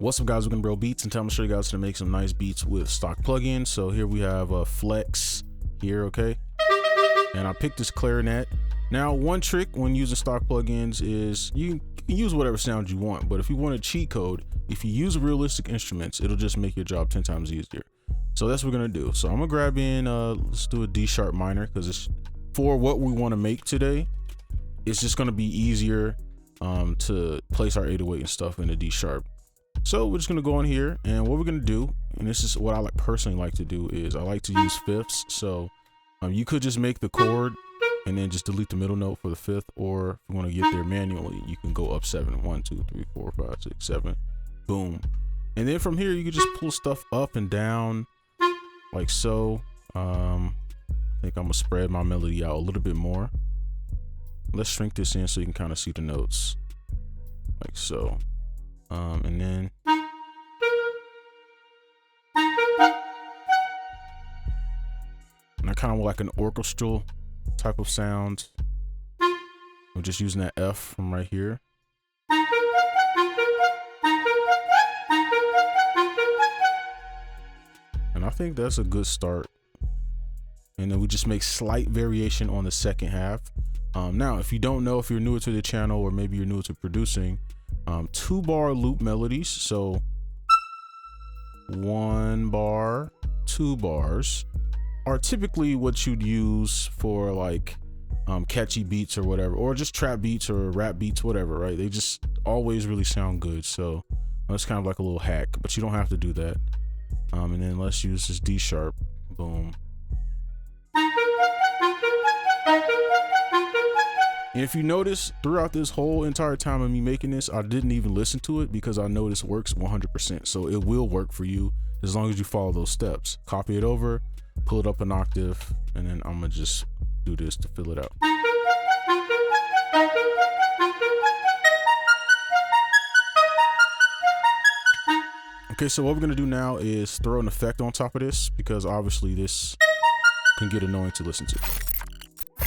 What's up, guys? We're gonna BroBeatzTV, and I'm gonna show you guys how to make some nice beats with stock plugins. So here we have a flex here, okay? And I picked this clarinet. Now, one trick when using stock plugins is you can use whatever sound you want, but if you want a cheat code, if you use realistic instruments, it'll just make your job 10 times easier. So that's what we're gonna do. So I'm gonna grab in, let's do a D sharp minor, because it's for what we want to make today. It's just gonna be easier to place our 808 and stuff in a D sharp. So we're just gonna go in here, and what we're gonna do, and this is what I personally like to do, is I like to use fifths. So you could just make the chord and then just delete the middle note for the fifth, or if you want to get there manually, you can go up 7. 1, 2, 3, 4, 5, 6, 7. Boom. And then from here, you can just pull stuff up and down like so. I think I'm gonna spread my melody out a little bit more. Let's shrink this in so you can kind of see the notes like so. And then I kind of like an orchestral type of sound. I'm just using that F from right here. And I think that's a good start. And then we just make slight variation on the second half. Now, if you don't know, if you're newer to the channel, or maybe you're newer to producing, 2-bar loop melodies. So 1 bar, 2 bars are typically what you'd use for like catchy beats or whatever, or just trap beats or rap beats, whatever, right? They just always really sound good. So that's kind of like a little hack, but you don't have to do that. And then let's use this D sharp. Boom. And if you notice, throughout this whole entire time of me making this, I didn't even listen to it because I know this works 100%. So it will work for you as long as you follow those steps. Copy it over, pull it up an octave, and then I'm gonna just do this to fill it out. Okay, so what we're gonna do now is throw an effect on top of this, because obviously this can get annoying to listen to.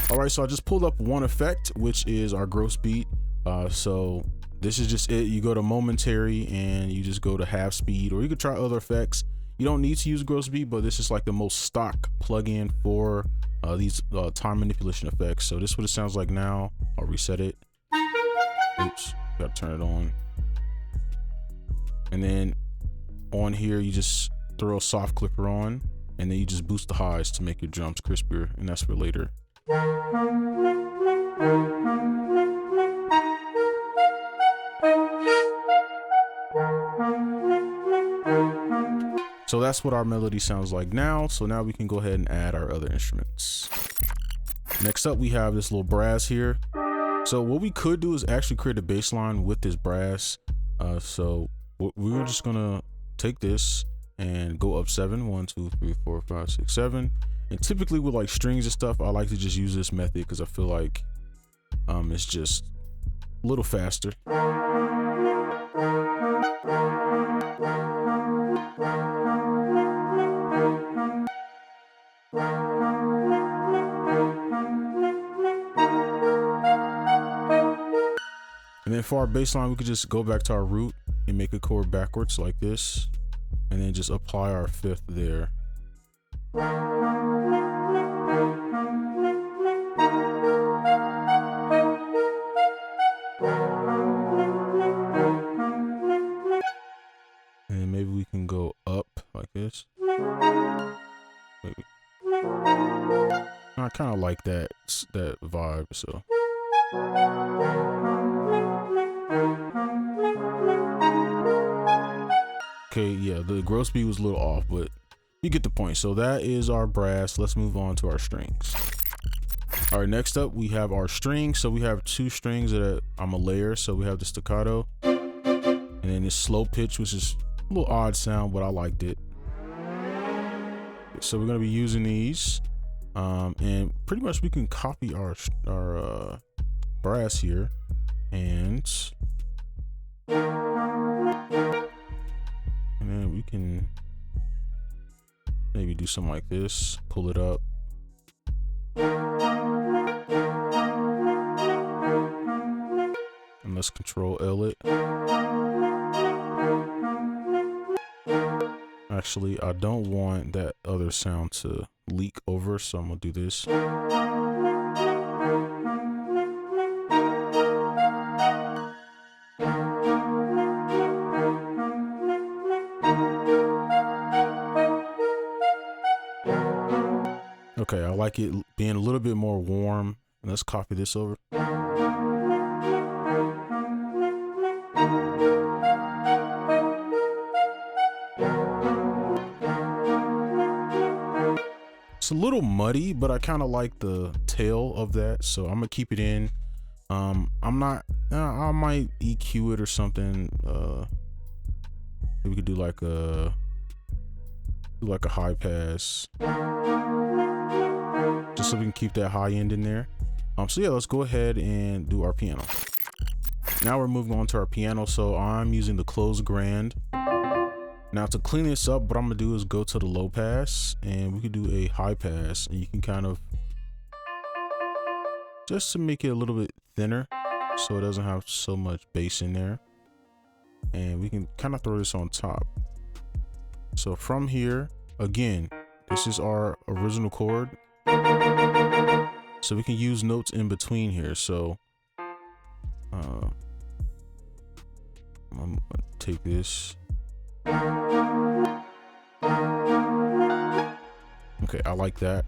All right, so I just pulled up one effect, which is our gross beat. So this is just it. You go to momentary and you just go to half speed, or you could try other effects. You don't need to use gross beat, but this is like the most stock plugin for these time manipulation effects. So this is what it sounds like now. I'll reset it. Oops, gotta turn it on. And then on here, you just throw a soft clipper on, and then you just boost the highs to make your drums crispier, and that's for later. So that's what our melody sounds like now. So now we can go ahead and add our other instruments. Next up, we have this little brass here. So what we could do is actually create a bass line with this brass. So we're just gonna take this and go up 7. 1, 2, 3, 4, 5, 6, 7. And typically with like strings and stuff, I like to just use this method because I feel like it's just a little faster. And then for our bass line, we could just go back to our root and make a chord backwards like this, and then just apply our fifth there. And maybe we can go up like this. Maybe. I kind of like that vibe, so. Okay, yeah, the gross beat was a little off, but you get the point. So that is our brass. Let's move on to our strings. All right, next up we have our strings. So we have 2 strings that I'm a layer. So we have the staccato, and then this slow pitch, which is a little odd sound, but I liked it. So we're gonna be using these, and pretty much we can copy our brass here, and then we can maybe do something like this, pull it up. And let's Control L it. Actually, I don't want that other sound to leak over, so I'm gonna do this. Okay, I like it being a little bit more warm. Let's copy this over. It's a little muddy, but I kind of like the tail of that, so I'm gonna keep it in. I might EQ it or something. Maybe we could do like a high pass, just so we can keep that high end in there. So yeah, let's go ahead and do our piano. Now we're moving on to our piano. So I'm using the 𝗨𝗪𝗣𝗘&𝗗𝗏. Now to clean this up, what I'm gonna do is go to the low pass, and we could do a high pass, and you can kind of, just to make it a little bit thinner so it doesn't have so much bass in there, and we can kind of throw this on top. So from here, again, this is our original chord, so we can use notes in between here. So I'm gonna take this. Okay, I like that.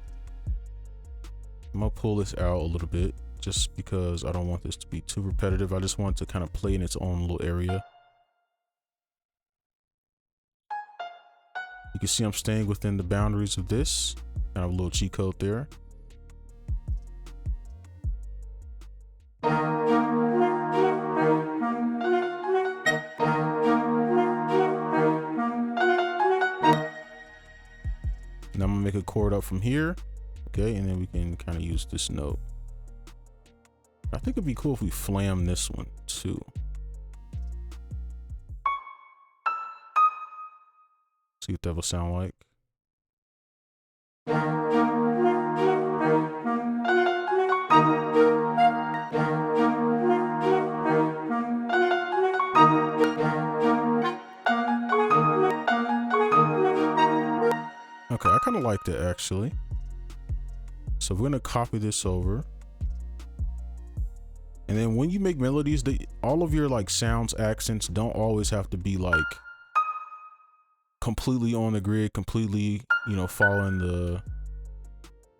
I'm gonna pull this out a little bit just because I don't want this to be too repetitive. I just want it to kind of play in its own little area. You can see I'm staying within the boundaries of this. I have a little cheat code there. Now I'm gonna make a chord up from here, okay, and then we can kind of use this note. I think it'd be cool if we flam this one too. See what that will sound like. Okay, I kind of like that actually. So we're gonna copy this over. And then when you make melodies, all of your like sounds, accents don't always have to be like completely on the grid, completely, you know, following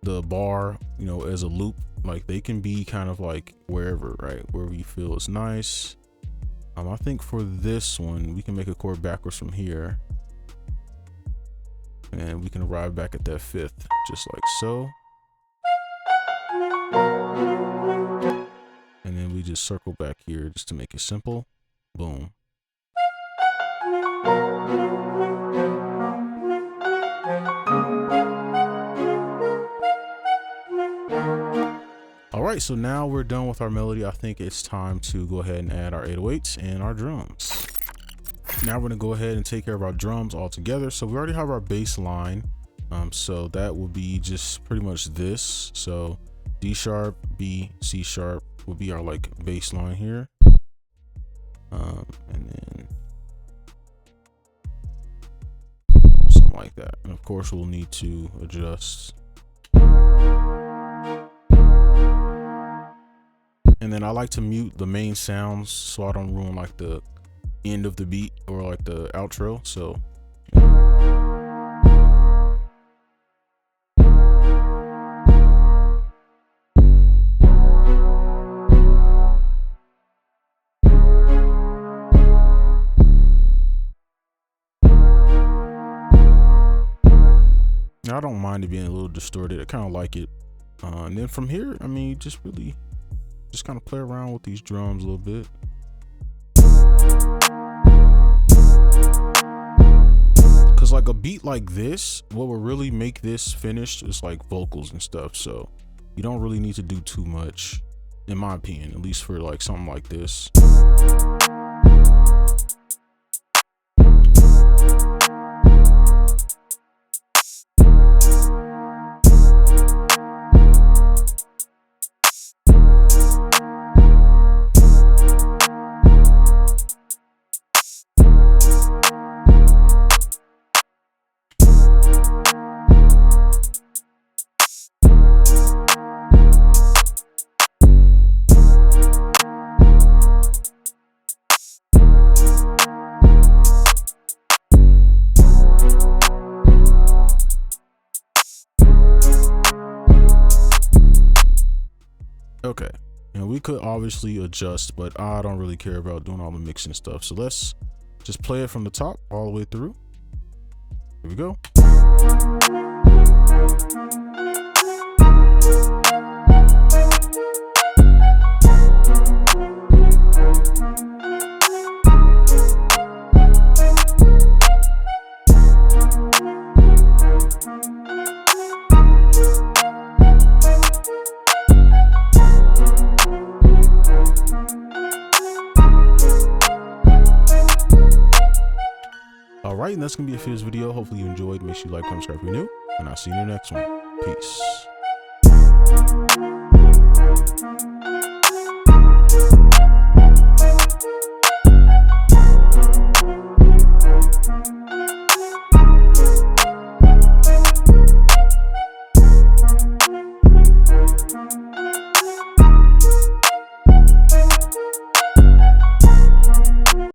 the bar, you know, as a loop. Like they can be kind of like wherever, right? Wherever you feel is nice. I think for this one, we can make a chord backwards from here. And we can arrive back at that fifth, just like so. And then we just circle back here just to make it simple. Boom. All right, so now we're done with our melody. I think it's time to go ahead and add our 808s and our drums. Now we're gonna go ahead and take care of our drums all together. So we already have our bass line. So that will be just pretty much this. So D sharp, B, C sharp will be our like bass line here. And then something like that. And of course we'll need to adjust. And then I like to mute the main sounds so I don't ruin like the end of the beat or like the outro. So I don't mind it being a little distorted. I kind of like it. And then from here, I mean, just kind of play around with these drums a little bit. Cause like a beat like this, what will really make this finished is like vocals and stuff. So you don't really need to do too much, in my opinion, at least for like something like this. Okay, and we could obviously adjust, but I don't really care about doing all the mixing stuff. So let's just play it from the top all the way through. Here we go. All right, and that's gonna be it for this video. Hopefully you enjoyed. Make sure you like, comment, subscribe if you're new, and I'll see you in the next one. Peace.